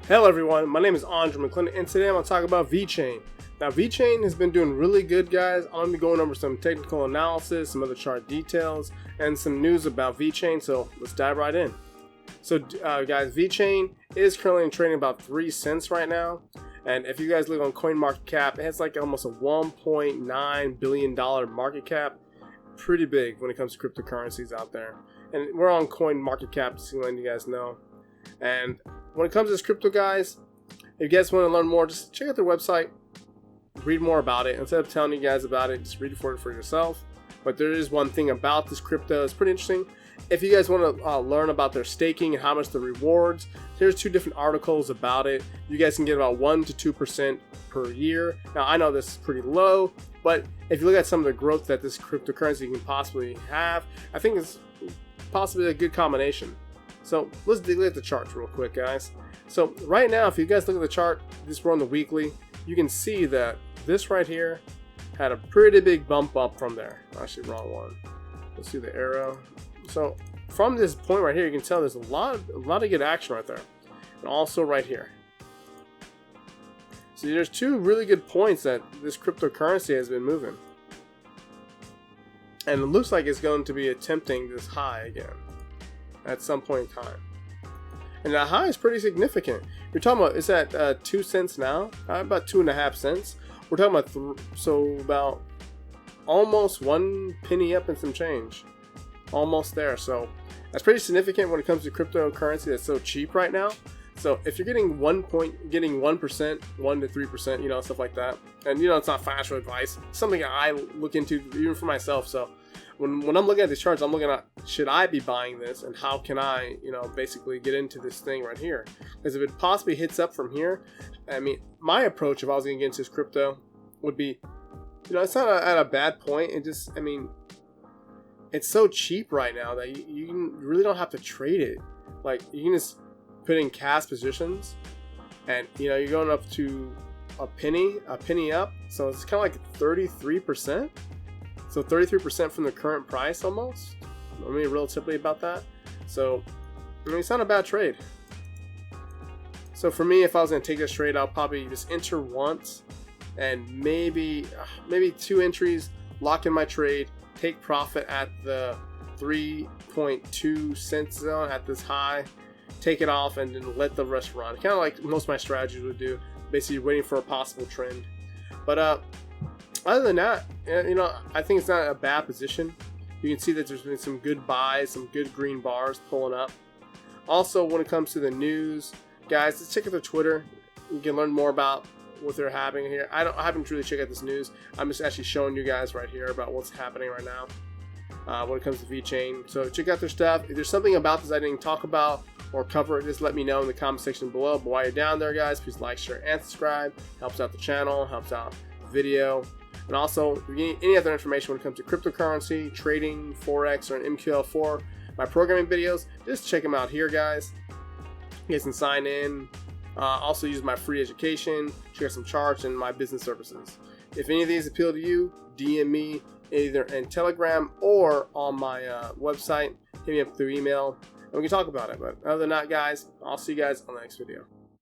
Hello everyone, my name is Andre McClendon and today I'm going to talk about Vechain. Now Vechain has been doing really good, guys. I'm going to be going over some technical analysis, some other chart details, and some news about Vechain, so let's dive right in. So guys, Vechain is currently trading about 3 cents right now, and if you guys look on CoinMarketCap, it has like almost a $1.9 billion market cap. Pretty big when it comes to cryptocurrencies out there. And we're on CoinMarketCap, just to let you guys know. And when it comes to this crypto, guys, if you guys want to learn more, just check out their website, read more about it. Instead of telling you guys about it, just read it for yourself. But there is one thing about this crypto, it's pretty interesting. If you guys want to learn about their staking and how much the rewards, here's 2 different articles about it. You guys can get about 1 to 2% per year. Now I know this is pretty low, but if you look at some of the growth that this cryptocurrency can possibly have, I think it's possibly a good combination. So let's dig at the charts real quick, guys. So right now, if you guys look at the chart, this we're on the weekly, you can see that this right here had a pretty big bump up from there. Actually, wrong one. Let's see the arrow. So from this point right here, you can tell there's a lot of good action right there, and also right here. So there's 2 really good points that this cryptocurrency has been moving, and it looks like it's going to be attempting this high again at some point in time. And that high is pretty significant. You're talking about, it's at 2 cents now, about 2.5 cents. We're talking about about almost 1 penny up and some change, almost there. So that's pretty significant when it comes to cryptocurrency that's so cheap right now. So if you're getting 1% 1 to 3%, you know, stuff like that, and you know, it's not financial advice, it's something I look into even for myself. So when I'm looking at these charts, I'm looking at, should I be buying this, and how can I, you know, basically get into this thing right here? Because if it possibly hits up from here, I mean, my approach if I was going to get into this crypto would be, you know, it's not at a bad point. It just, I mean, it's so cheap right now that you really don't have to trade it. Like, you can just put in cash positions, and you know, you're going up to a penny up. So it's kind of like 33%. So 33% from the current price almost. I mean, relatively about that. So, I mean, it's not a bad trade. So for me, if I was going to take this trade, I'll probably just enter once and maybe 2 entries, lock in my trade, take profit at the 3.2 cents zone at this high, take it off, and then let the rest run. Kind of like most of my strategies would do, basically waiting for a possible trend. But other than that, you know, I think it's not a bad position. You can see that there's been some good buys, some good green bars pulling up. Also, when it comes to the news, guys, let's check out their Twitter. You can learn more about what they're having here. I haven't really checked out this news. I'm just actually showing you guys right here about what's happening right now when it comes to Vechain. So check out their stuff. If there's something about this I didn't talk about or cover, just let me know in the comment section below. But while you're down there, guys, please like, share, and subscribe. Helps out the channel, helps out the video. And also, if you need any other information when it comes to cryptocurrency, trading, Forex, or an MQL4, my programming videos, just check them out here, guys. You guys can sign in. Also use my free education, check out some charts, and my business services. If any of these appeal to you, DM me either in Telegram or on my website. Hit me up through email, and we can talk about it. But other than that, guys, I'll see you guys on the next video.